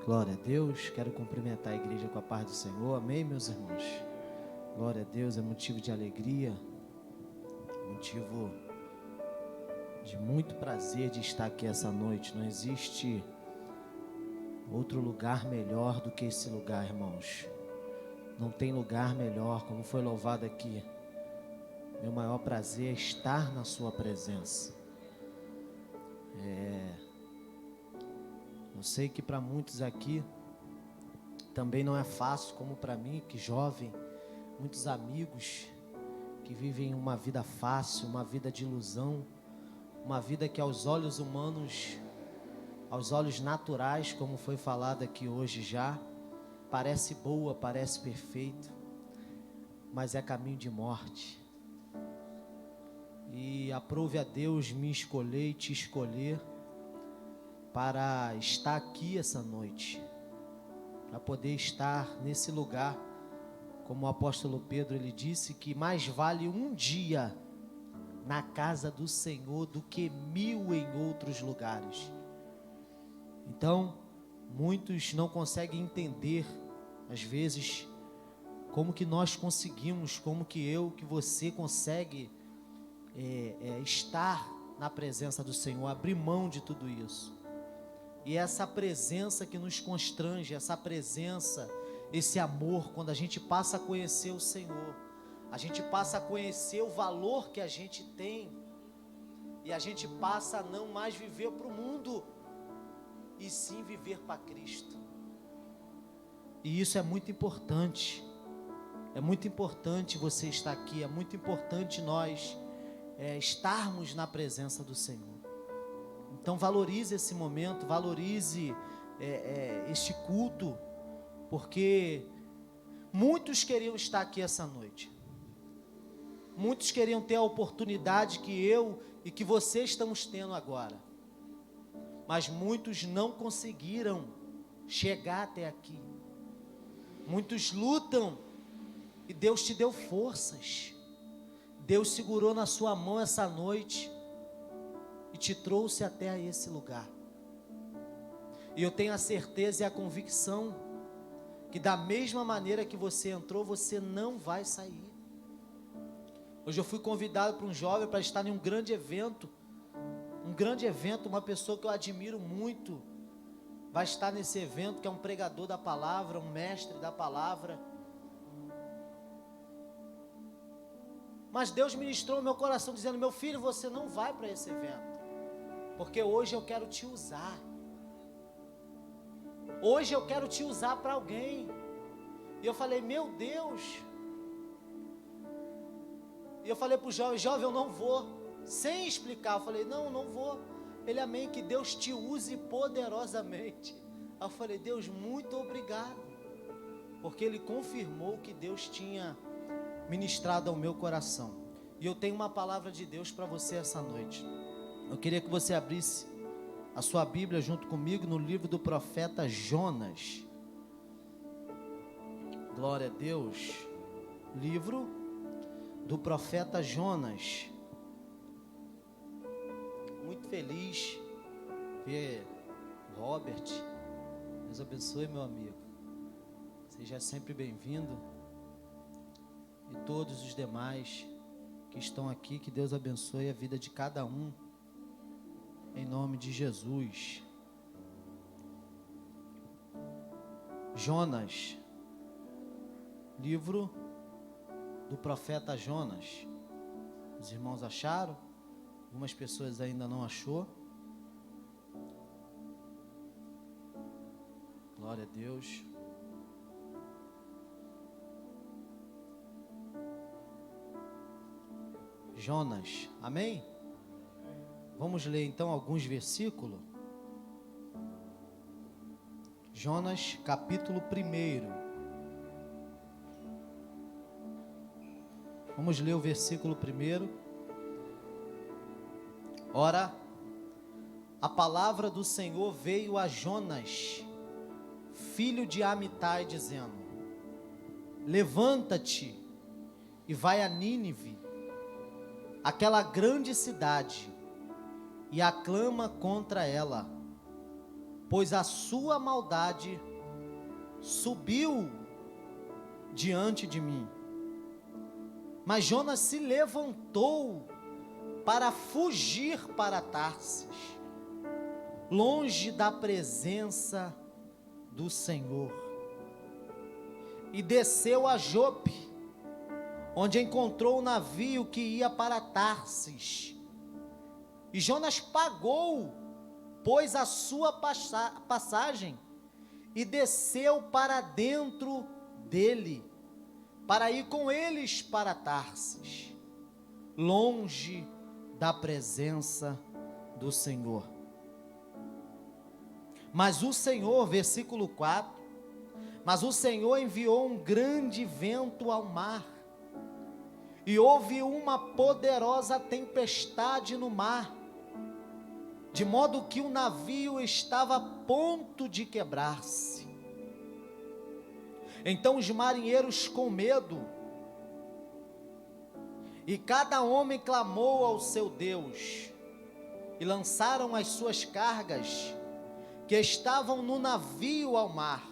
Glória a Deus, quero cumprimentar a igreja com a paz do Senhor, amém, meus irmãos? Glória a Deus, é motivo de alegria, motivo de muito prazer de estar aqui essa noite. Não existe outro lugar melhor do que esse lugar, irmãos. Não tem lugar melhor, como foi louvado aqui. Meu maior prazer é estar na sua presença. Eu sei que para muitos aqui também não é fácil, como para mim, que jovem, muitos amigos que vivem uma vida fácil, uma vida de ilusão, uma vida que aos olhos humanos, aos olhos naturais, como foi falado aqui hoje já, parece boa, parece perfeito, mas é caminho de morte. E aprove a Deus me escolher e te escolher para estar aqui essa noite, para poder estar nesse lugar, como o apóstolo Pedro, ele disse que mais vale um dia na casa do Senhor do que 1000 em outros lugares. Então, muitos não conseguem entender, às vezes, como que nós conseguimos, como que eu, que você consegue estar na presença do Senhor, abrir mão de tudo isso. E essa presença que nos constrange, essa presença, esse amor, quando a gente passa a conhecer o Senhor, a gente passa a conhecer o valor que a gente tem, e a gente passa a não mais viver para o mundo, e sim viver para Cristo. E isso é muito importante. É muito importante você estar aqui, é muito importante nós estarmos na presença do Senhor. Então valorize esse momento, valorize este culto, porque muitos queriam estar aqui essa noite. Muitos queriam ter a oportunidade que eu e que você estamos tendo agora. Mas muitos não conseguiram chegar até aqui. Muitos lutam e Deus te deu forças. Deus segurou na sua mão essa noite e te trouxe até a esse lugar. E eu tenho a certeza e a convicção que da mesma maneira que você entrou, você não vai sair. Hoje eu fui convidado por um jovem para estar em um grande evento, uma pessoa que eu admiro muito, vai estar nesse evento, que é um pregador da palavra, um mestre da palavra. Mas Deus ministrou no meu coração dizendo: meu filho, você não vai para esse evento, porque hoje eu quero te usar. Hoje eu quero te usar para alguém. E eu falei: meu Deus. E eu falei para o jovem: jovem, eu não vou. Sem explicar, eu falei: não vou. Ele: amém, que Deus te use poderosamente. Aí eu falei: Deus, muito obrigado, porque Ele confirmou que Deus tinha ministrado ao meu coração. E eu tenho uma palavra de Deus para você essa noite. Eu queria que você abrisse a sua Bíblia junto comigo no livro do profeta Jonas. Glória a Deus. Livro do profeta Jonas. Muito feliz ver o Robert. Deus abençoe, meu amigo. Seja sempre bem-vindo. E todos os demais que estão aqui, que Deus abençoe a vida de cada um, em nome de Jesus. Jonas, livro do profeta Jonas. Os irmãos acharam? Algumas pessoas ainda não achou. Glória a Deus. Jonas, amém? Vamos ler então alguns versículos. Jonas, capítulo 1. Vamos ler o versículo 1. Ora, a palavra do Senhor veio a Jonas, filho de Amitai, dizendo: levanta-te e vai a Nínive, aquela grande cidade, e aclama contra ela, pois a sua maldade subiu diante de mim. Mas Jonas se levantou para fugir para Tarsis, longe da presença do Senhor, e desceu a Jope, onde encontrou o navio que ia para Tarsis. E Jonas pagou, pois, a sua passagem, e desceu para dentro dele, para ir com eles para Tarsis, longe da presença do Senhor. Mas o Senhor, versículo 4, mas o Senhor enviou um grande vento ao mar, e houve uma poderosa tempestade no mar, de modo que o navio estava a ponto de quebrar-se. Então os marinheiros, com medo, e cada homem clamou ao seu Deus, e lançaram as suas cargas, que estavam no navio ao mar,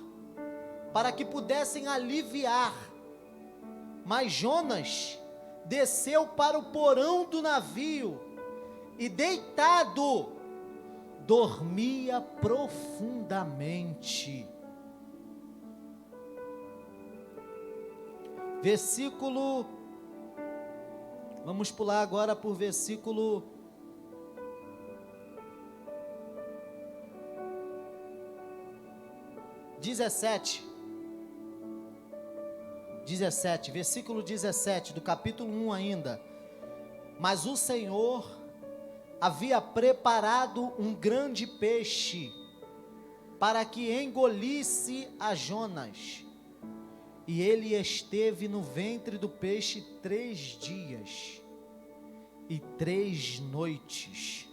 para que pudessem aliviar. Mas Jonas desceu para o porão do navio, e deitado, dormia profundamente. Vamos pular agora por versículo 17, versículo 17, do capítulo 1 ainda. Mas o Senhor havia preparado um grande peixe, para que engolisse a Jonas, e ele esteve no ventre do peixe 3 dias e 3 noites.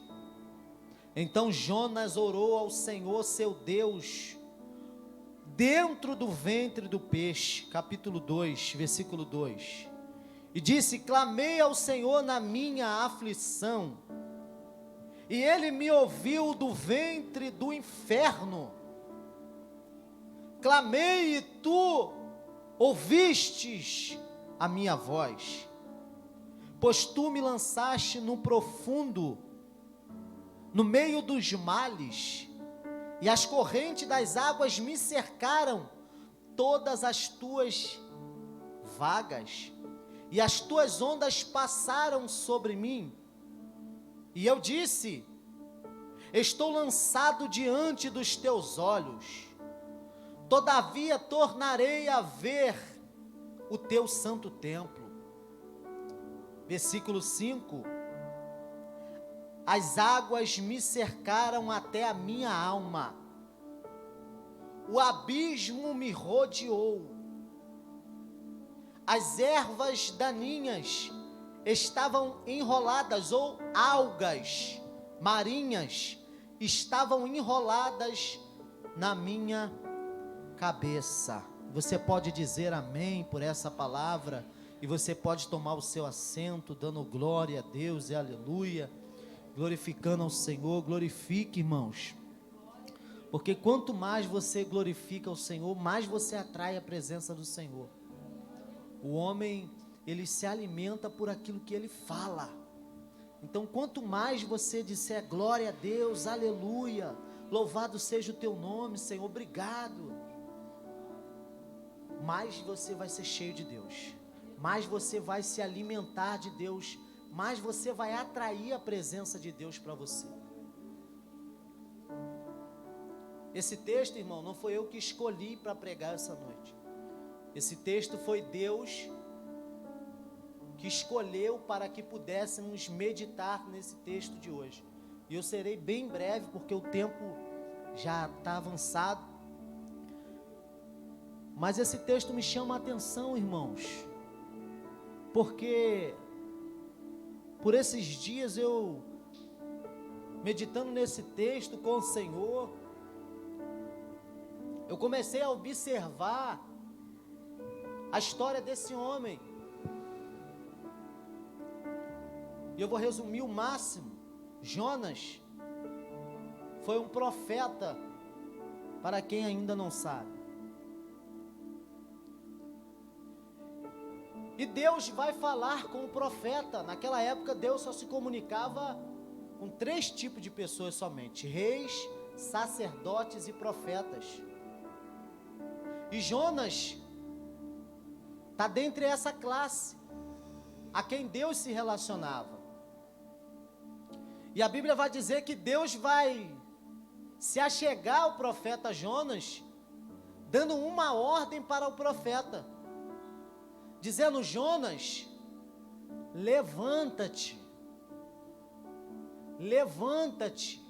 Então Jonas orou ao Senhor seu Deus, dentro do ventre do peixe, capítulo 2, versículo 2, e disse: clamei ao Senhor na minha aflição, e ele me ouviu do ventre do inferno. Clamei e tu ouvistes a minha voz, pois tu me lançaste no profundo, no meio dos males, e as correntes das águas me cercaram, todas as tuas vagas, e as tuas ondas passaram sobre mim. E eu disse: estou lançado diante dos teus olhos, todavia tornarei a ver o teu santo templo. Versículo 5: as águas me cercaram até a minha alma, o abismo me rodeou, as ervas daninhas estavam enroladas, ou algas marinhas estavam enroladas na minha cabeça. Você pode dizer amém por essa palavra, e você pode tomar o seu assento, dando glória a Deus e aleluia, glorificando ao Senhor. Glorifique, irmãos, porque quanto mais você glorifica ao Senhor, mais você atrai a presença do Senhor. O homem, ele se alimenta por aquilo que ele fala. Então, quanto mais você disser glória a Deus, aleluia, louvado seja o teu nome, Senhor, obrigado, mais você vai ser cheio de Deus, mais você vai se alimentar de Deus, mais você vai atrair a presença de Deus para você. Esse texto, irmão, não foi eu que escolhi para pregar essa noite. Esse texto foi Deus que escolheu para que pudéssemos meditar nesse texto de hoje. E eu serei bem breve, porque o tempo já está avançado. Mas esse texto me chama a atenção, irmãos, porque por esses dias eu, meditando nesse texto com o Senhor, eu comecei a observar a história desse homem. E eu vou resumir o máximo. Jonas foi um profeta para quem ainda não sabe. E Deus vai falar com o profeta. Naquela época, Deus só se comunicava com 3 tipos de pessoas somente: reis, sacerdotes e profetas. E Jonas está dentre essa classe a quem Deus se relacionava. E a Bíblia vai dizer que Deus vai se achegar ao profeta Jonas, dando uma ordem para o profeta, dizendo: Jonas, levanta-te, levanta-te.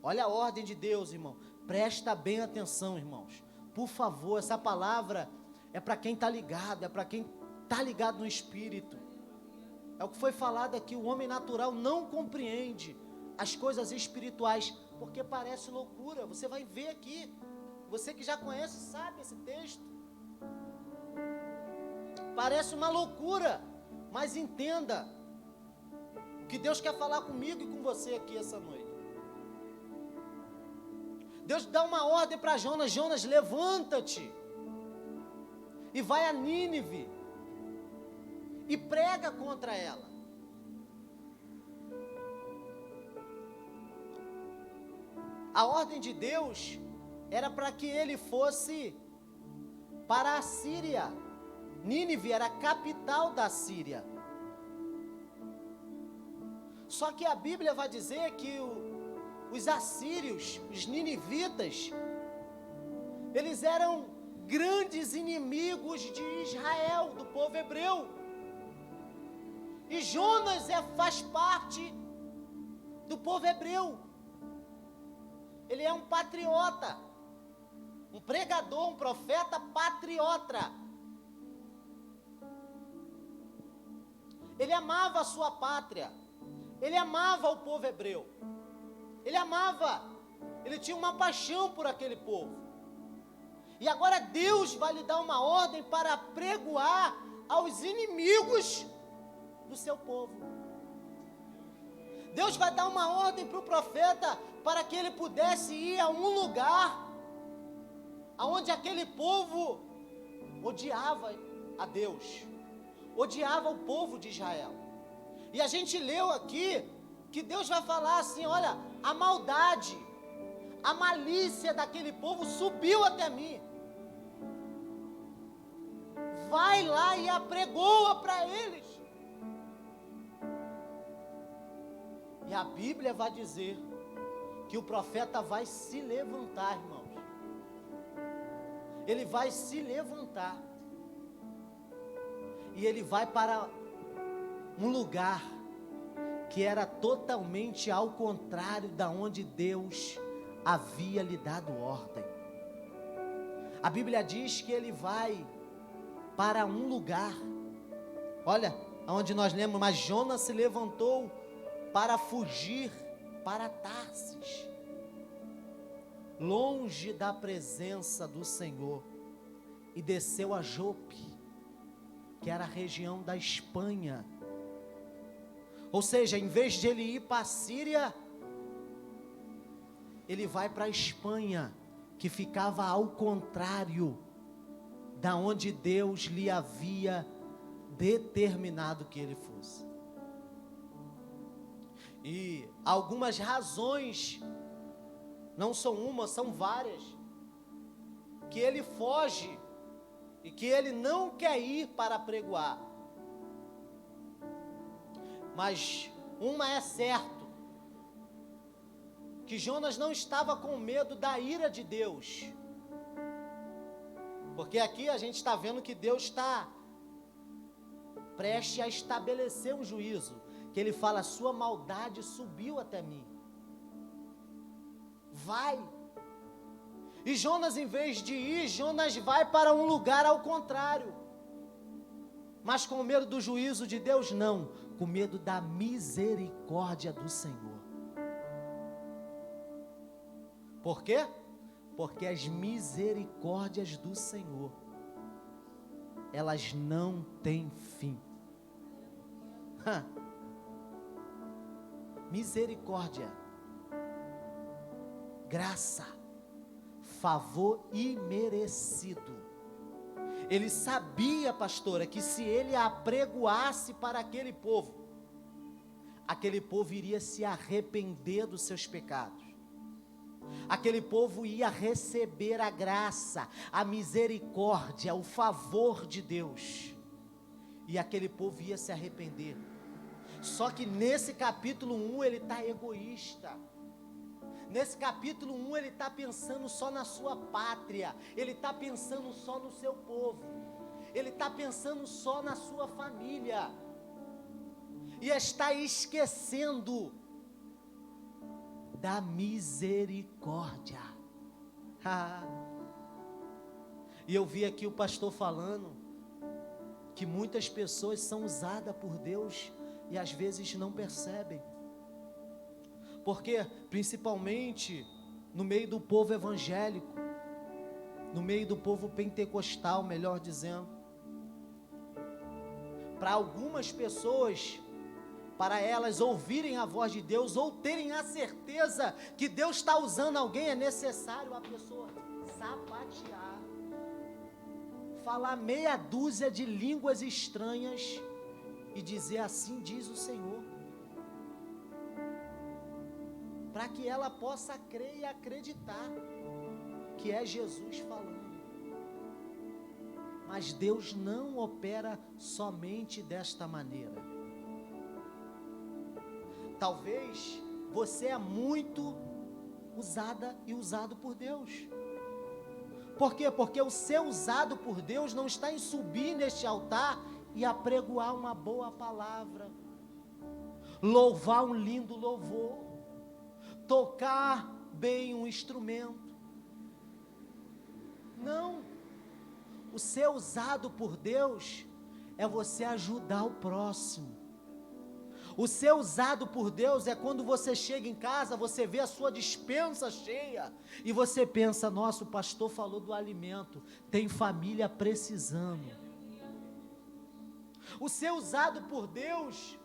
Olha a ordem de Deus, irmão, presta bem atenção, irmãos, por favor. Essa palavra é para quem está ligado, é para quem está ligado no Espírito. É o que foi falado aqui. O homem natural não compreende as coisas espirituais, porque parece loucura. Você vai ver aqui, você que já conhece, sabe esse texto, parece uma loucura, mas entenda que Deus quer falar comigo e com você aqui essa noite. Deus dá uma ordem para Jonas: Jonas, levanta-te e vai a Nínive e prega contra ela. A ordem de Deus era para que ele fosse para a Síria. Nínive era a capital da Síria. Só que a Bíblia vai dizer que os assírios, os ninivitas, eles eram grandes inimigos de Israel, do povo hebreu. E Jonas faz parte do povo hebreu. Ele é um patriota, um pregador, um profeta patriota. Ele amava a sua pátria, ele amava o povo hebreu, ele tinha uma paixão por aquele povo. E agora Deus vai lhe dar uma ordem para pregoar aos inimigos do seu povo. Deus vai dar uma ordem para o profeta para que ele pudesse ir a um lugar aonde aquele povo odiava a Deus, odiava o povo de Israel. E a gente leu aqui que Deus vai falar assim: olha, a maldade, a malícia daquele povo subiu até mim. Vai lá e apregoa para eles. E a Bíblia vai dizer que o profeta vai se levantar, irmãos. Ele vai se levantar. E ele vai para um lugar que era totalmente ao contrário da onde Deus havia lhe dado ordem. A Bíblia diz que ele vai para um lugar, olha, onde nós lemos: mas Jonas se levantou para fugir para Tarsis, longe da presença do Senhor, e desceu a Jope, que era a região da Espanha. Ou seja, em vez de ele ir para a Síria, ele vai para a Espanha, que ficava ao contrário da onde Deus lhe havia determinado que ele fosse. E algumas razões, não são uma, são várias, que ele foge e que ele não quer ir para pregoar. Mas uma é certo, que Jonas não estava com medo da ira de Deus. Porque aqui a gente está vendo que Deus está prestes a estabelecer um juízo, que ele fala: sua maldade subiu até mim. Vai. E Jonas, em vez de ir, Jonas vai para um lugar ao contrário. Mas com medo do juízo de Deus? Não, com medo da misericórdia do Senhor. Por quê? Porque as misericórdias do Senhor, elas não têm fim. Misericórdia, graça, favor imerecido. Ele sabia, pastora, que se ele apregoasse para aquele povo iria se arrepender dos seus pecados. Aquele povo ia receber a graça, a misericórdia, o favor de Deus. E aquele povo ia se arrepender. Só que nesse capítulo 1 ele está egoísta. Nesse capítulo 1 ele está pensando só na sua pátria. Ele está pensando só no seu povo. Ele está pensando só na sua família. E está esquecendo da misericórdia. E eu vi aqui o pastor falando que muitas pessoas são usadas por Deus e às vezes não percebem. Porque, principalmente no meio do povo evangélico, no meio do povo pentecostal, melhor dizendo, para algumas pessoas, para elas ouvirem a voz de Deus ou terem a certeza que Deus está usando alguém, é necessário a pessoa sapatear, falar meia dúzia de línguas estranhas e dizer assim diz o Senhor, para que ela possa crer e acreditar que é Jesus falando. Mas Deus não opera somente desta maneira. Talvez você é muito usada e usado por Deus. Por quê? Porque o ser usado por Deus não está em subir neste altar e apregoar uma boa palavra, louvar um lindo louvor, tocar bem um instrumento. Não. O ser usado por Deus é você ajudar o próximo. O ser usado por Deus é quando você chega em casa, você vê a sua despensa cheia e você pensa, nossa, o pastor falou do alimento, tem família precisando. O ser usado por Deus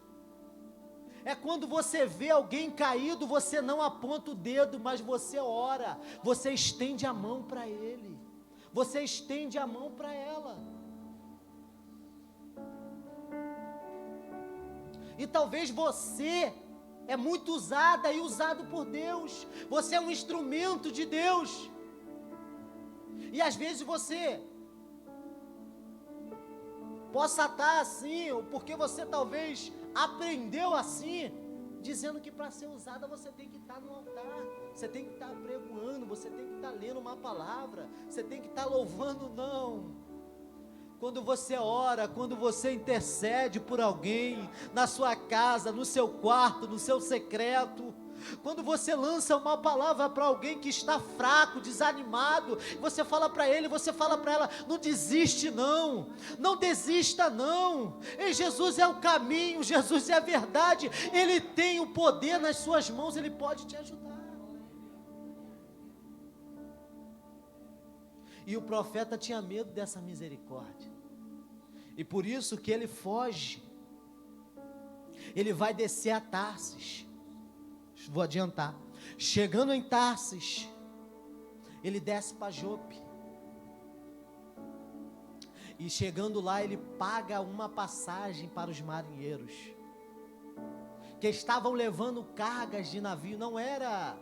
é quando você vê alguém caído, você não aponta o dedo, mas você ora, você estende a mão para ele, você estende a mão para ela. E talvez você é muito usada e usado por Deus, você é um instrumento de Deus, e às vezes você possa estar assim, ou porque você talvez aprendeu assim, dizendo que para ser usada você tem que estar no altar, você tem que estar apregoando, você tem que estar lendo uma palavra, você tem que estar louvando. Não. Quando você ora, quando você intercede por alguém, na sua casa, no seu quarto, no seu secreto, quando você lança uma palavra para alguém que está fraco, desanimado, você fala para ele, você fala para ela, não desiste não, não desista não, e Jesus é o caminho, Jesus é a verdade, Ele tem o poder nas suas mãos, Ele pode te ajudar. E o profeta tinha medo dessa misericórdia, e por isso que ele foge, ele vai descer a Tarsis. Vou adiantar, chegando em Tarsis, ele desce para Jope, e chegando lá ele paga uma passagem para os marinheiros, que estavam levando cargas de navio, não era,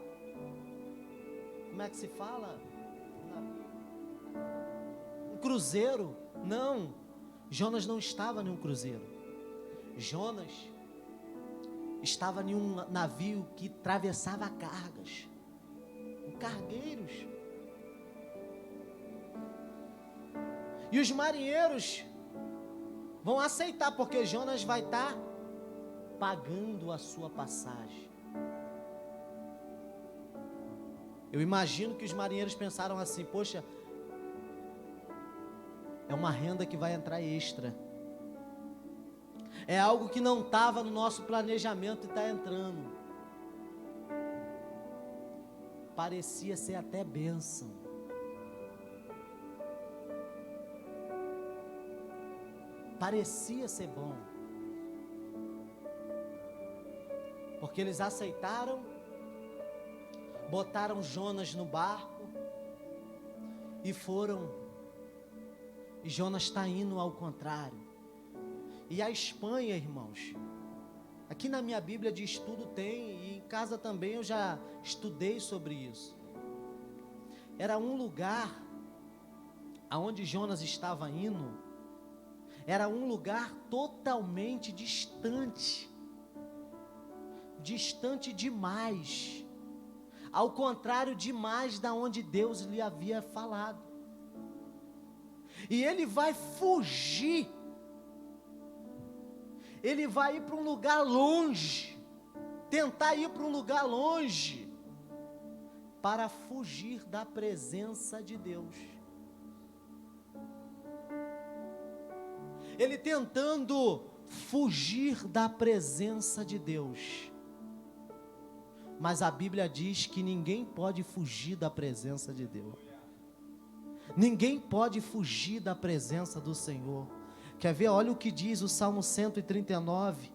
como é que se fala? Um cruzeiro, não, Jonas não estava em um cruzeiro, Jonas estava em um navio que atravessava cargas, cargueiros, e os marinheiros vão aceitar, porque Jonas vai estar pagando a sua passagem. Eu imagino que os marinheiros pensaram assim, poxa, é uma renda que vai entrar extra, é algo que não estava no nosso planejamento e está entrando. Parecia ser até bênção. Parecia ser bom. Porque eles aceitaram, botaram Jonas no barco, E foram. E Jonas está indo ao contrário. E a Espanha, irmãos, aqui na minha Bíblia de estudo tem, e em casa também eu já estudei sobre isso. Era um lugar aonde Jonas estava indo, era um lugar totalmente distante, distante demais, ao contrário demais da onde Deus lhe havia falado. E ele vai fugir, ele vai ir para um lugar longe, tentar ir para um lugar longe, para fugir da presença de Deus. Ele tentando fugir da presença de Deus. Mas a Bíblia diz que ninguém pode fugir da presença de Deus. Ninguém pode fugir da presença do Senhor. Quer ver? Olha o que diz o Salmo 139.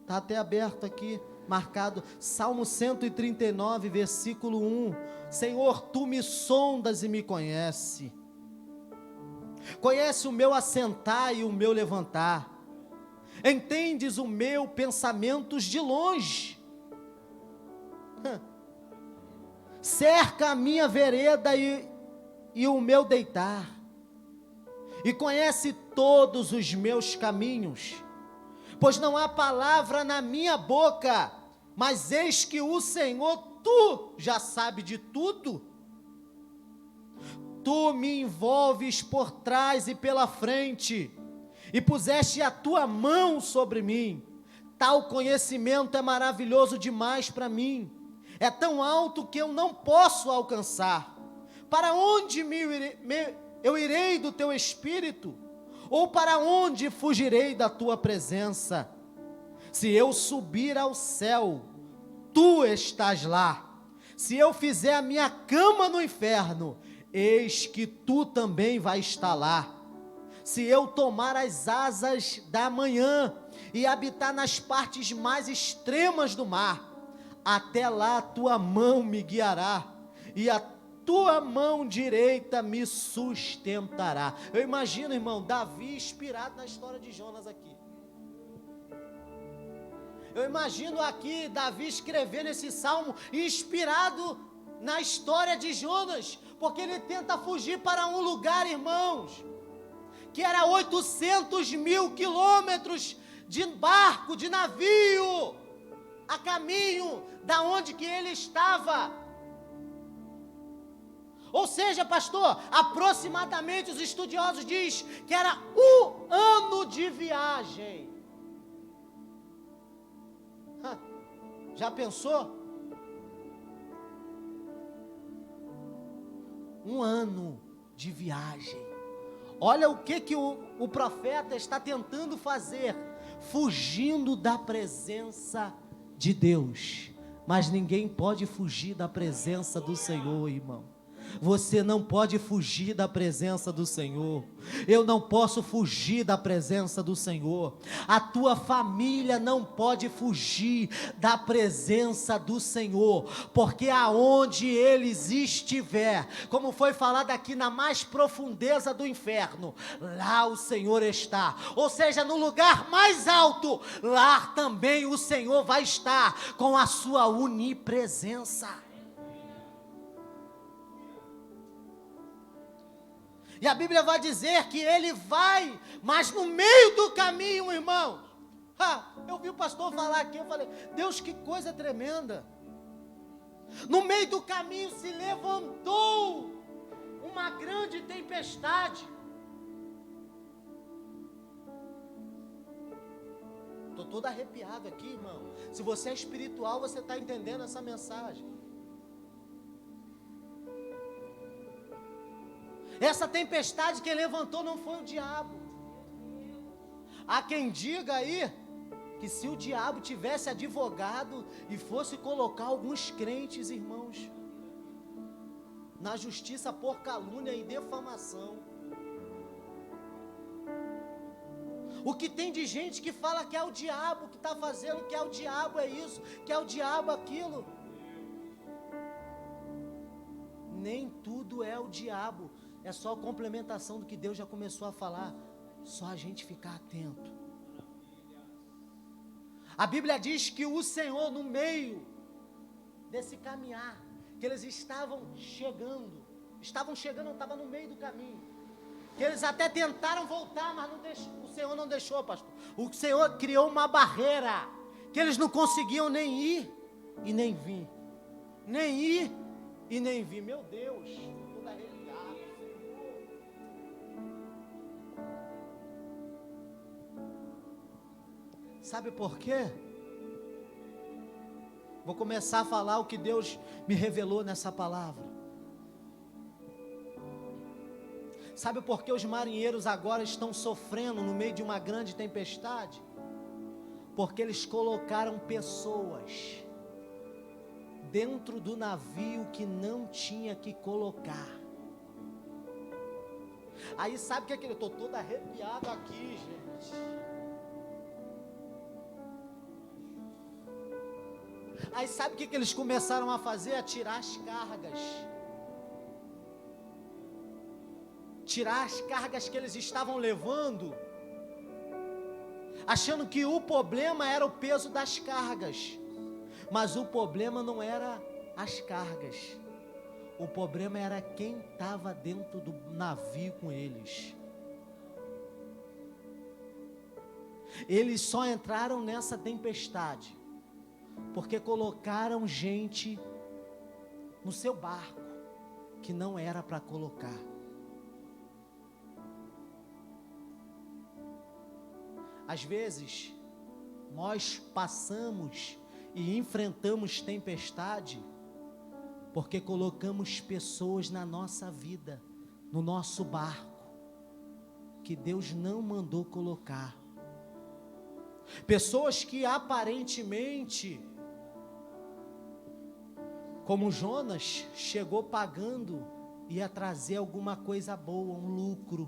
Está até aberto aqui, marcado. Salmo 139, versículo 1. Senhor, tu me sondas e me conheces. Conhece o meu assentar e o meu levantar. Entendes o meu pensamentos de longe. Cerca a minha vereda e o meu deitar. E conhece todos os meus caminhos. Pois não há palavra na minha boca, mas eis que o Senhor, tu já sabe de tudo. Tu me envolves por trás e pela frente, e puseste a tua mão sobre mim. Tal conhecimento é maravilhoso demais para mim, é tão alto que eu não posso alcançar. Para onde eu irei do teu espírito? Ou para onde fugirei da tua presença? Se eu subir ao céu, tu estás lá. Se eu fizer a minha cama no inferno, eis que tu também vais estar lá. Se eu tomar as asas da manhã e habitar nas partes mais extremas do mar, até lá a tua mão me guiará, e a tua mão direita me sustentará. Eu imagino, irmão, Davi inspirado na história de Jonas aqui. Eu imagino aqui Davi escrevendo esse salmo inspirado na história de Jonas, porque ele tenta fugir para um lugar, irmãos, que era 800.000 quilômetros de barco, de navio, a caminho da onde que ele estava. Ou seja, pastor, aproximadamente os estudiosos dizem que era 1 ano de viagem. Já pensou? 1 ano de viagem. Olha o que o profeta está tentando fazer, fugindo da presença de Deus. Mas ninguém pode fugir da presença do Senhor, irmão. Você não pode fugir da presença do Senhor. Eu não posso fugir da presença do Senhor. A tua família não pode fugir da presença do Senhor, porque aonde eles estiver, como foi falado aqui, na mais profundeza do inferno, lá o Senhor está. Ou seja, no lugar mais alto, lá também o Senhor vai estar com a sua onipresença. E a Bíblia vai dizer que ele vai, mas no meio do caminho, irmão. Eu vi o pastor falar aqui, eu falei, Deus, que coisa tremenda. No meio do caminho se levantou uma grande tempestade. Estou todo arrepiado aqui, irmão. Se você é espiritual, você está entendendo essa mensagem. Essa tempestade que levantou não foi o diabo. Há quem diga aí que se o diabo tivesse advogado e fosse colocar alguns crentes, irmãos, na justiça por calúnia e defamação. O que tem de gente que fala que é o diabo que está fazendo, que é o diabo é isso, que é o diabo aquilo. Nem tudo é o diabo. É só complementação do que Deus já começou a falar. Só a gente ficar atento. A Bíblia diz que o Senhor, no meio desse caminhar, que eles estavam chegando, estava no meio do caminho, que eles até tentaram voltar, mas o Senhor não deixou, pastor. O Senhor criou uma barreira, que eles não conseguiam nem ir e nem vir. Nem ir e nem vir. Meu Deus, tudo arrepiado, Senhor. Sabe por quê? Vou começar a falar o que Deus me revelou nessa palavra. Sabe por que os marinheiros agora estão sofrendo no meio de uma grande tempestade? Porque eles colocaram pessoas dentro do navio que não tinha que colocar. Aí sabe o que é aquilo? Eu estou todo arrepiado aqui, gente. Aí sabe o que eles começaram a fazer? A tirar as cargas. Tirar as cargas que eles estavam levando, achando que o problema era o peso das cargas. Mas o problema não era as cargas. O problema era quem estava dentro do navio com eles. Eles só entraram nessa tempestade porque colocaram gente no seu barco que não era para colocar. Às vezes, nós passamos e enfrentamos tempestade porque colocamos pessoas na nossa vida, no nosso barco, que Deus não mandou colocar. Pessoas que aparentemente, como Jonas, chegou pagando, ia trazer alguma coisa boa, um lucro.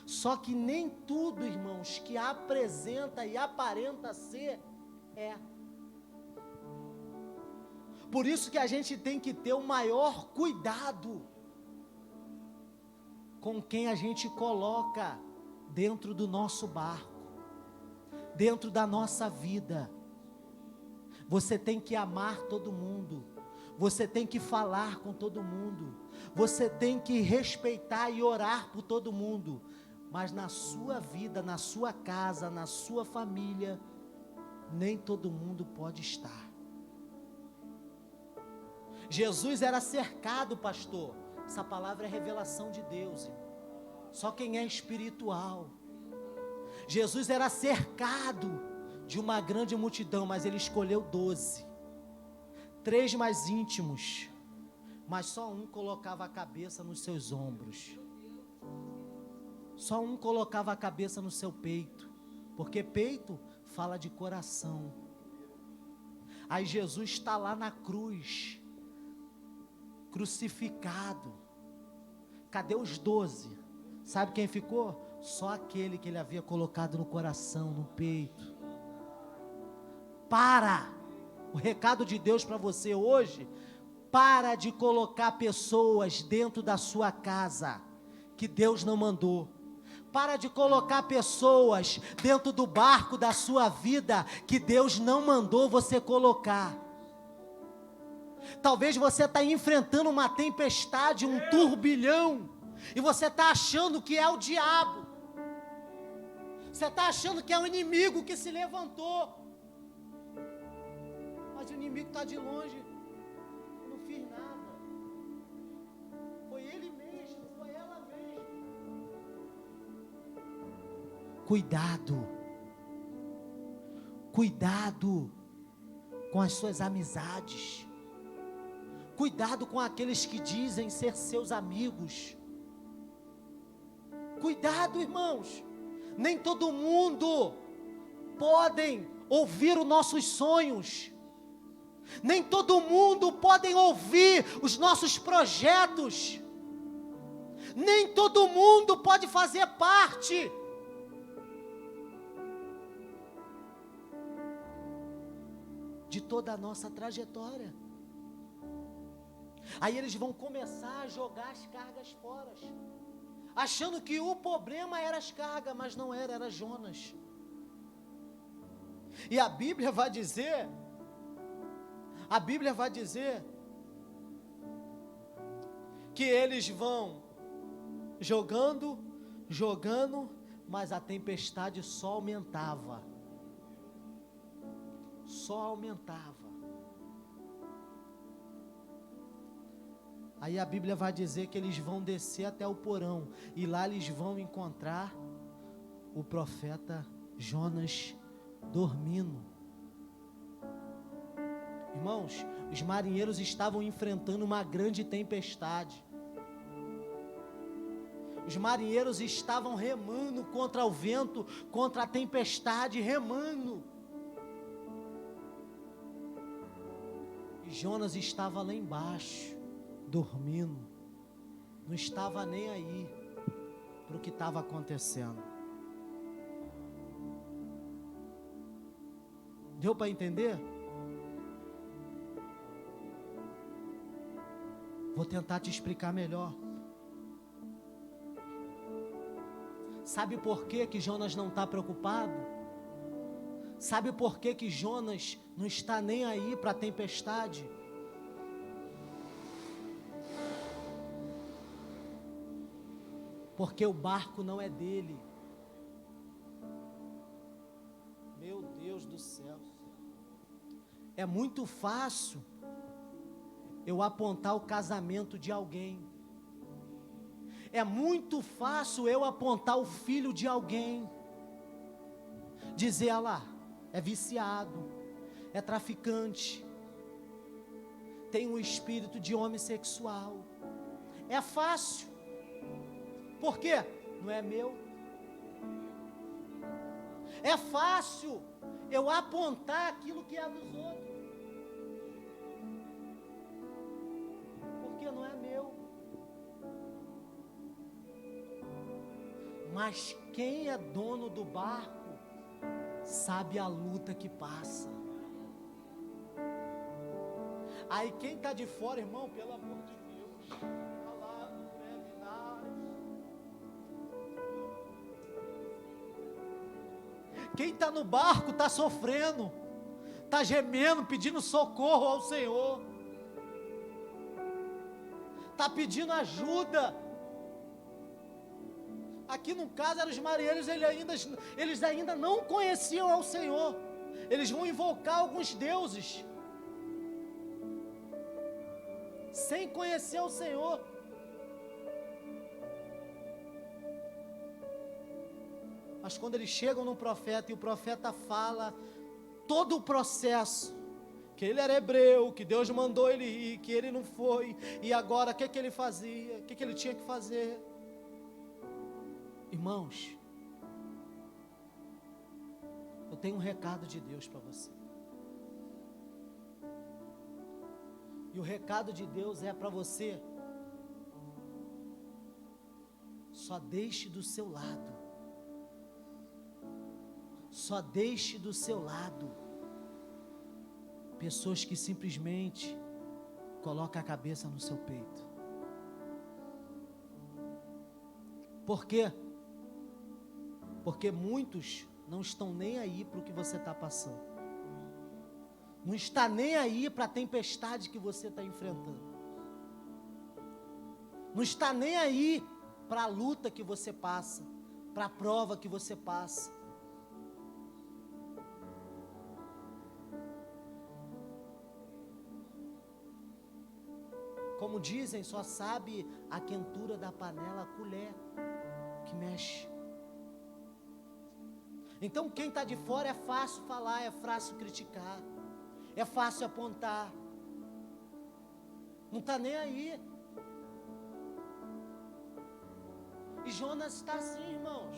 Só que nem tudo, irmãos, que apresenta e aparenta ser, é. Por isso que a gente tem que ter o maior cuidado com quem a gente coloca dentro do nosso barco, dentro da nossa vida. Você tem que amar todo mundo, você tem que falar com todo mundo, você tem que respeitar e orar por todo mundo. Mas na sua vida, na sua casa, na sua família, nem todo mundo pode estar. Jesus era cercado, pastor. Essa palavra é revelação de Deus, irmão. Só quem é espiritual. Jesus era cercado de uma grande multidão, mas ele escolheu 12. 3 mais íntimos, mas só um colocava a cabeça nos seus ombros. Só um colocava a cabeça no seu peito, porque peito fala de coração. Aí Jesus está lá na cruz, crucificado. Cadê os 12? Sabe quem ficou? Só aquele que ele havia colocado no coração, no peito. Para! O recado de Deus para você hoje: para de colocar pessoas dentro da sua casa que Deus não mandou. Para de colocar pessoas dentro do barco da sua vida que Deus não mandou você colocar. Talvez você está enfrentando uma tempestade, um turbilhão, e você está achando que é o diabo. Você está achando que é o inimigo que se levantou. Mas o inimigo está de longe. Eu não fiz nada. Foi ele mesmo, foi ela mesma. Cuidado. Cuidado com as suas amizades. Cuidado com aqueles que dizem ser seus amigos. Cuidado, irmãos. Nem todo mundo podem ouvir os nossos sonhos. Nem todo mundo podem ouvir os nossos projetos. Nem todo mundo pode fazer parte de toda a nossa trajetória. Aí eles vão começar a jogar as cargas fora, achando que o problema era as cargas, mas não era, era Jonas. E a Bíblia vai dizer que eles vão jogando, mas a tempestade só aumentava. Aí a Bíblia vai dizer que eles vão descer até o porão, e lá eles vão encontrar o profeta Jonas dormindo. Irmãos, os marinheiros estavam enfrentando uma grande tempestade. Os marinheiros estavam remando contra o vento, contra a tempestade, remando. E Jonas estava lá embaixo, dormindo, não estava nem aí para o que estava acontecendo. Deu para entender? Vou tentar te explicar melhor. Sabe por que Jonas não está preocupado? Sabe por que Jonas não está nem aí para a tempestade? Porque o barco não é dele. Meu Deus do céu. É muito fácil eu apontar o casamento de alguém. É muito fácil eu apontar o filho de alguém. Dizer, olha lá, é viciado, é traficante, tem um espírito de homossexual. É fácil. Por quê? Não é meu. É fácil eu apontar aquilo que é dos outros. Porque não é meu. Mas quem é dono do barco sabe a luta que passa. Aí quem está de fora, irmão, pelo amor de Deus, quem está no barco está sofrendo, está gemendo, pedindo socorro ao Senhor, está pedindo ajuda. Aqui no caso eram os marinheiros, eles ainda não conheciam ao Senhor. Eles vão invocar alguns deuses, sem conhecer o Senhor. Mas quando eles chegam no profeta, e o profeta fala todo o processo, que ele era hebreu, que Deus mandou ele ir, que ele não foi, e agora o que ele fazia, o que ele tinha que fazer. Irmãos, eu tenho um recado de Deus para você. E o recado de Deus é para você: só deixe do seu lado. Só deixe do seu lado pessoas que simplesmente colocam a cabeça no seu peito. Por quê? Porque muitos não estão nem aí para o que você está passando. Não está nem aí para a tempestade que você está enfrentando. Não está nem aí para a luta que você passa, para a prova que você passa. Como dizem, só sabe a quentura da panela a colher que mexe. Então quem está de fora é fácil falar, é fácil criticar, é fácil apontar. Não está nem aí. E Jonas está assim, irmãos.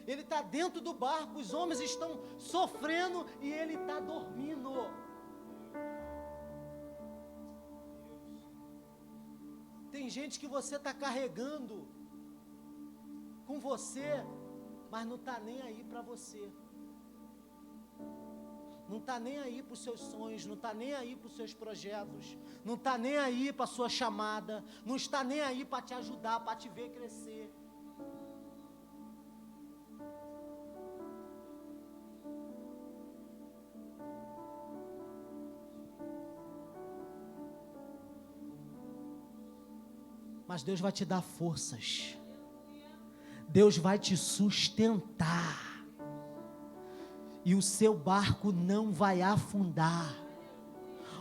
Ele está dentro do barco, os homens estão sofrendo e ele está dormindo. Tem gente que você está carregando com você, mas não está nem aí para você. não está nem aí para os seus sonhos, não está nem aí para os seus projetos, não está nem aí para a sua chamada, não está nem aí para te ajudar, para te ver crescer. Mas Deus vai te dar forças, Deus vai te sustentar, e o seu barco não vai afundar,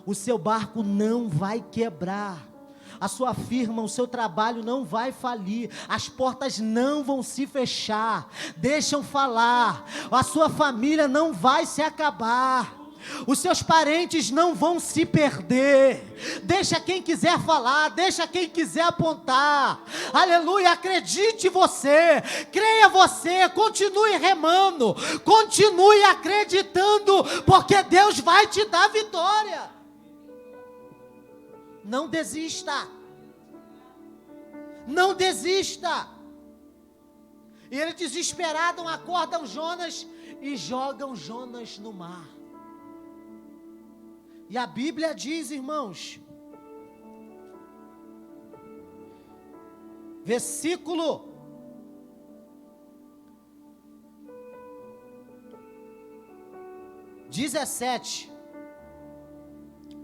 o seu barco não vai quebrar, a sua firma, o seu trabalho não vai falir, as portas não vão se fechar, deixam falar, a sua família não vai se acabar, os seus parentes não vão se perder. Deixa quem quiser falar, deixa quem quiser apontar. Aleluia, acredite você, creia você, continue remando, continue acreditando, porque Deus vai te dar vitória. Não desista. Não desista. E eles desesperados acordam Jonas e jogam Jonas no mar. E a Bíblia diz, irmãos, versículo 17,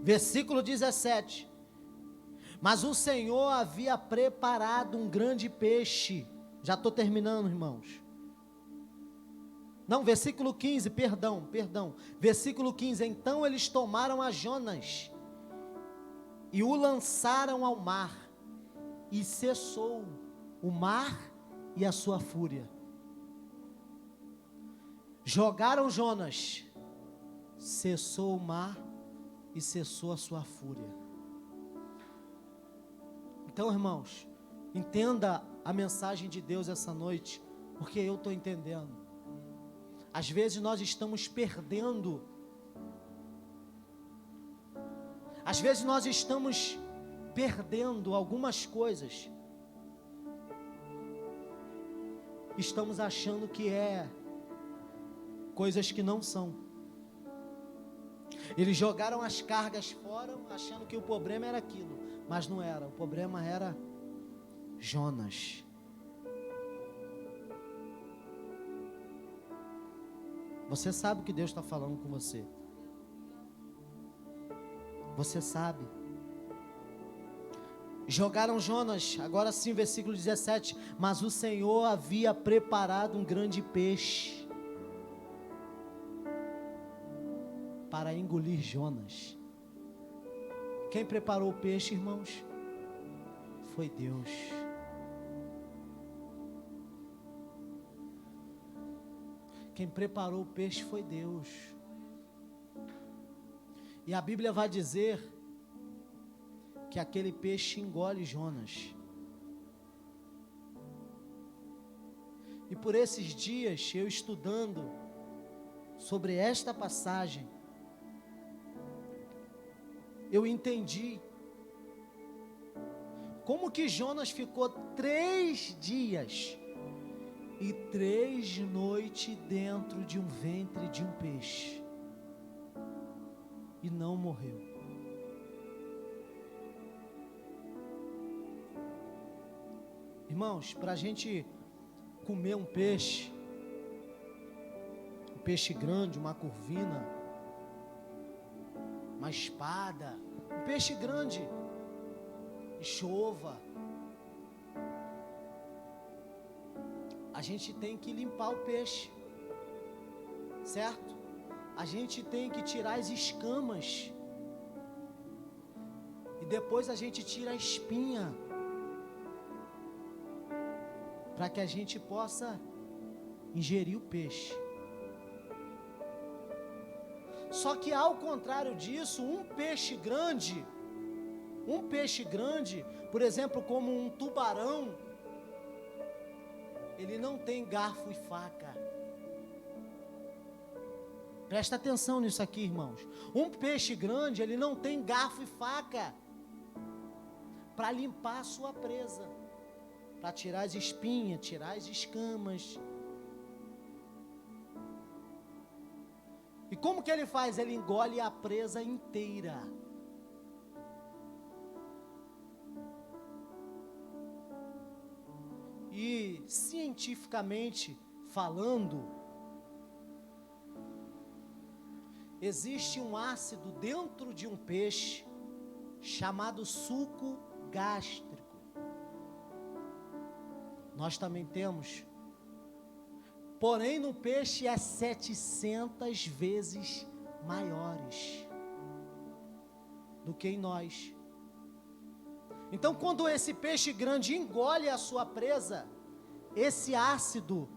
versículo 17, mas o Senhor havia preparado um grande peixe, já estou terminando, irmãos. Não, versículo 15, perdão, versículo 15, então eles tomaram a Jonas, e o lançaram ao mar, e cessou o mar e a sua fúria. Jogaram Jonas, cessou o mar, e cessou a sua fúria. Então, irmãos, entenda a mensagem de Deus essa noite, porque eu estou entendendo. Às vezes nós estamos perdendo, às vezes nós estamos perdendo algumas coisas, estamos achando que é coisas que não são. Eles jogaram as cargas fora, achando que o problema era aquilo, mas não era, o problema era Jonas. Você sabe o que Deus está falando com você. Você sabe. Jogaram Jonas, agora sim, versículo 17. Mas o Senhor havia preparado um grande peixe para engolir Jonas. Quem preparou o peixe, irmãos? Foi Deus. Quem preparou o peixe foi Deus. E a Bíblia vai dizer que aquele peixe engole Jonas. E por esses dias, eu estudando sobre esta passagem, eu entendi como que Jonas ficou 3 dias e 3 noites dentro de um ventre de um peixe e não morreu. Irmãos, para a gente comer um peixe grande, uma curvina, uma espada, um peixe grande, e chova, a gente tem que limpar o peixe, certo? A gente tem que tirar as escamas, e depois a gente tira a espinha, para que a gente possa ingerir o peixe. Só que ao contrário disso, um peixe grande, por exemplo, como um tubarão, ele não tem garfo e faca. Presta atenção nisso aqui, irmãos. Um peixe grande, ele não tem garfo e faca para limpar a sua presa, para tirar as espinhas, tirar as escamas. E como que ele faz? Ele engole a presa inteira. E cientificamente falando, existe um ácido dentro de um peixe chamado suco gástrico. Nós também temos. Porém, no peixe é 700 vezes maiores do que em nós. Então, quando esse peixe grande engole a sua presa, esse ácido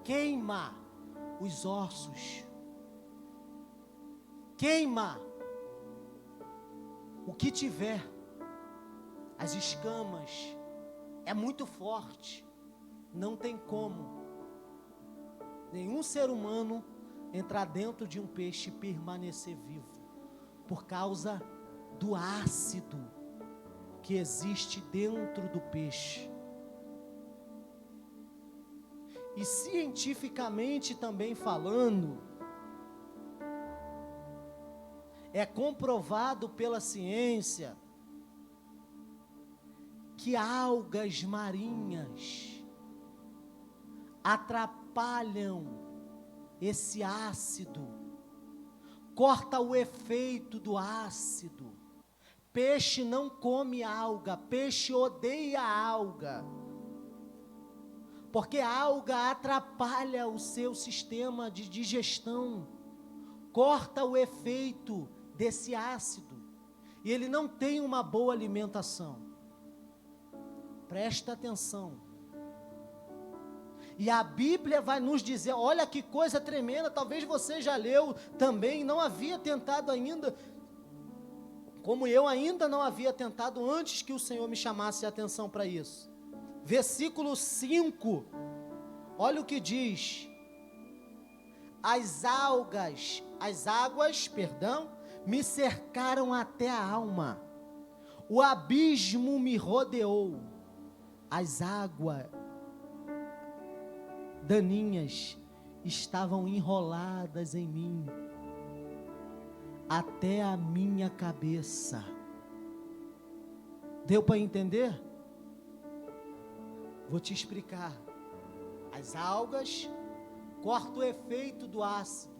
queima os ossos, queima o que tiver, as escamas, é muito forte, não tem como nenhum ser humano entrar dentro de um peixe e permanecer vivo, por causa do ácido que existe dentro do peixe. E cientificamente também falando, é comprovado pela ciência que algas marinhas atrapalham esse ácido, corta o efeito do ácido. Peixe não come alga, peixe odeia a alga, porque a alga atrapalha o seu sistema de digestão, corta o efeito desse ácido, e ele não tem uma boa alimentação. Presta atenção. E a Bíblia vai nos dizer, olha que coisa tremenda, talvez você já leu também, não havia tentado ainda, como eu ainda não havia tentado antes que o Senhor me chamasse a atenção para isso. Versículo 5, olha o que diz: as águas, me cercaram até a alma, o abismo me rodeou, as águas daninhas estavam enroladas em mim, até a minha cabeça. Deu para entender? Vou te explicar. As algas cortam o efeito do ácido.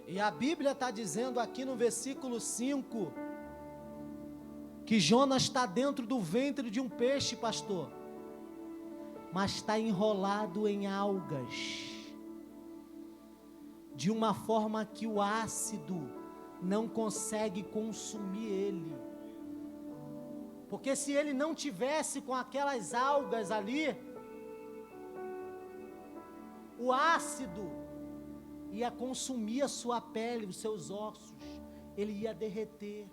E a Bíblia está dizendo aqui no versículo 5, que Jonas está dentro do ventre de um peixe, pastor, mas está enrolado em algas, de uma forma que o ácido não consegue consumir ele, porque se ele não tivesse com aquelas algas ali, o ácido ia consumir a sua pele, os seus ossos, ele ia derreter.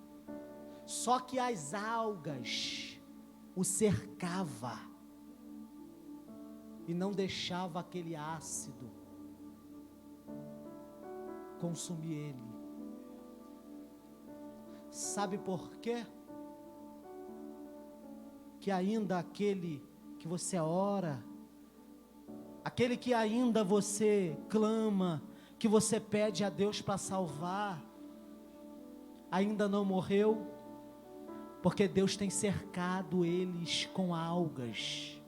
Só que as algas o cercava e não deixava aquele ácido consumir ele. Sabe por quê? Que ainda aquele que você ora, aquele que ainda você clama, que você pede a Deus para salvar, ainda não morreu, porque Deus tem cercado eles com algas.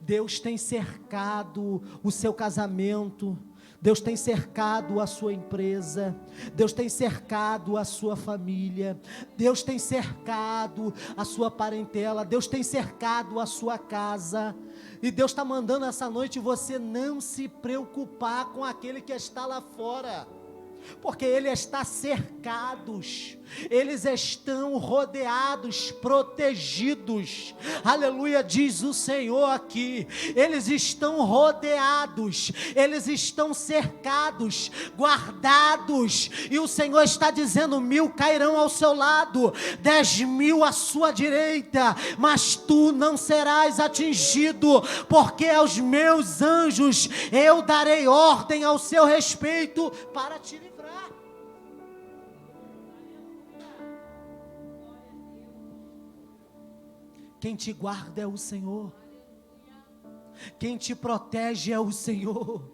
Deus tem cercado o seu casamento, Deus tem cercado a sua empresa, Deus tem cercado a sua família, Deus tem cercado a sua parentela, Deus tem cercado a sua casa, e Deus está mandando essa noite você não se preocupar com aquele que está lá fora, porque ele está cercados, eles estão rodeados, protegidos, aleluia, diz o Senhor aqui, eles estão rodeados, eles estão cercados, guardados, e o Senhor está dizendo: 1000 cairão ao seu lado, 10.000 à sua direita, mas tu não serás atingido, porque aos meus anjos eu darei ordem ao seu respeito para te livrar. Quem te guarda é o Senhor. Quem te protege é o Senhor.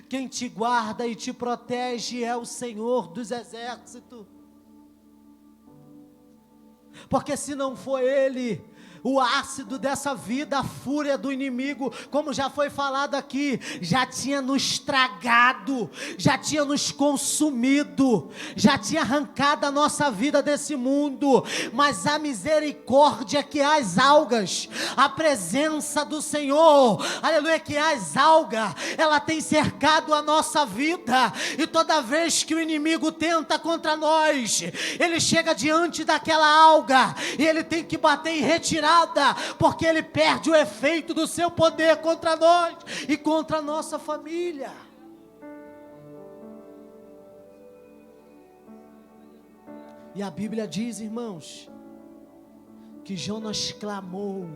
Quem te guarda e te protege é o Senhor dos exércitos. Porque se não for Ele, o ácido dessa vida, a fúria do inimigo, como já foi falado aqui, já tinha nos tragado, já tinha nos consumido, já tinha arrancado a nossa vida desse mundo. Mas a misericórdia que as algas, a presença do Senhor, aleluia, que as algas, ela tem cercado a nossa vida. E toda vez que o inimigo tenta contra nós, ele chega diante daquela alga e ele tem que bater em retirada, porque ele perde o efeito do seu poder contra nós e contra a nossa família. E a Bíblia diz, irmãos, que Jonas clamou,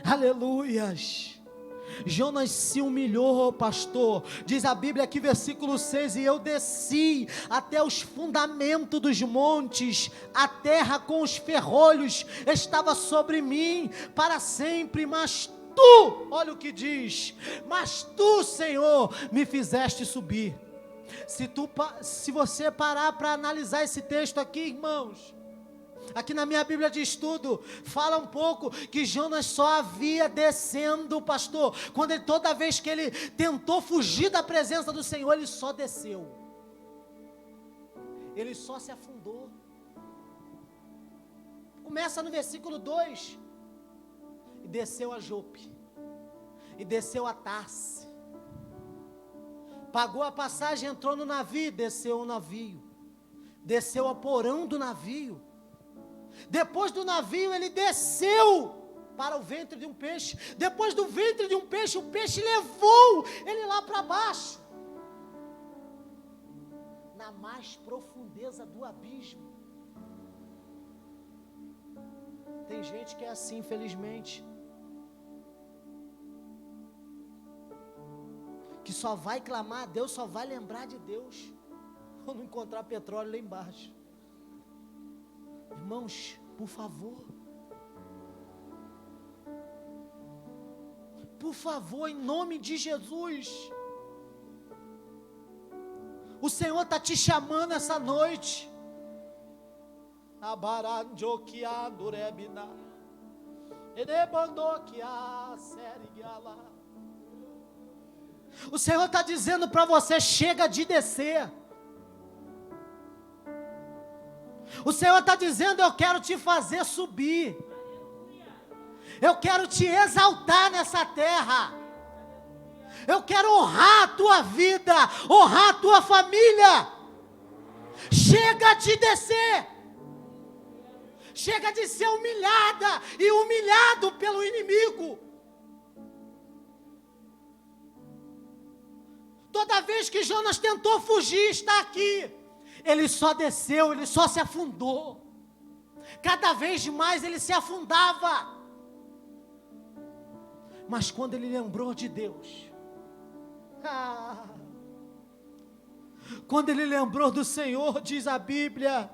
aleluias. Jonas se humilhou, pastor. Diz a Bíblia aqui, versículo 6: e eu desci até os fundamentos dos montes, a terra com os ferrolhos estava sobre mim para sempre, mas tu, olha o que diz, mas tu, Senhor, me fizeste subir. Se você parar para analisar esse texto aqui, irmãos, aqui na minha Bíblia de estudo, fala um pouco que Jonas só havia descendo, pastor, quando toda vez que ele tentou fugir da presença do Senhor, ele só desceu, ele só se afundou. Começa no versículo 2, e desceu a Jope, e desceu a Tarse, pagou a passagem, entrou no navio, desceu o navio, desceu ao porão do navio. Depois do navio ele desceu para o ventre de um peixe. Depois do ventre de um peixe, o peixe levou ele lá para baixo, na mais profundeza do abismo. Tem gente que é assim, infelizmente, que só vai clamar a Deus, só vai lembrar de Deus quando encontrar petróleo lá embaixo. Irmãos, por favor, em nome de Jesus, o Senhor está te chamando essa noite. O Senhor está dizendo para você: chega de descer. O Senhor está dizendo: eu quero te fazer subir, eu quero te exaltar nessa terra, eu quero honrar a tua vida, honrar a tua família. Chega de descer, chega de ser humilhada e humilhado pelo inimigo. Toda vez que Jonas tentou fugir, está aqui, ele só desceu, ele só se afundou. Cada vez mais ele se afundava. Mas quando ele lembrou de Deus, quando ele lembrou do Senhor, diz a Bíblia,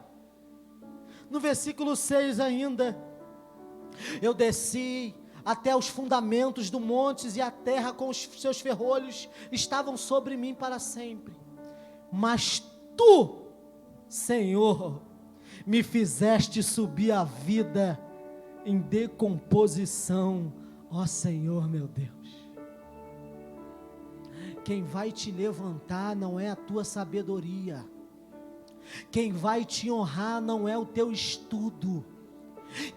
no versículo 6 ainda: eu desci até os fundamentos do montes, e a terra com os seus ferrolhos estavam sobre mim para sempre. Mas tu, Senhor, me fizeste subir a vida em decomposição, ó Senhor meu Deus. Quem vai te levantar não é a tua sabedoria, quem vai te honrar não é o teu estudo,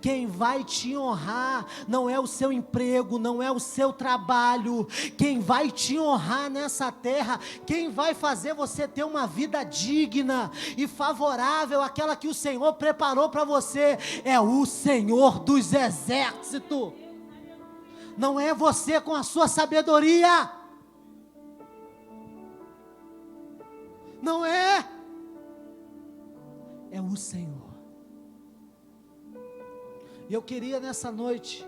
quem vai te honrar não é o seu emprego, não é o seu trabalho. Quem vai te honrar nessa terra, quem vai fazer você ter uma vida digna e favorável, aquela que o Senhor preparou para você, é o Senhor dos exércitos. Não é você com a sua sabedoria, não é o Senhor. E eu queria nessa noite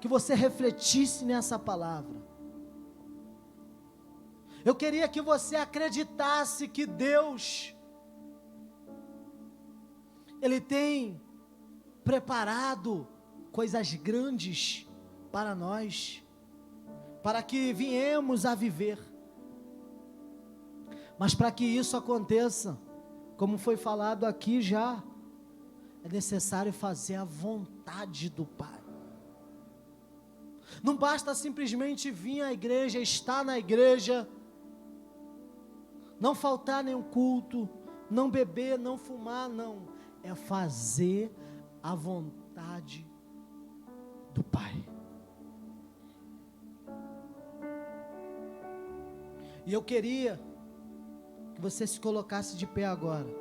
que você refletisse nessa palavra. Eu queria que você acreditasse que Deus Ele tem preparado coisas grandes para nós, para que viemos a viver. Mas para que isso aconteça, como foi falado aqui já, é necessário fazer a vontade do Pai. Não basta simplesmente vir à igreja, estar na igreja, não faltar nenhum culto, não beber, não fumar, não. É fazer a vontade do Pai. E eu queria que você se colocasse de pé agora.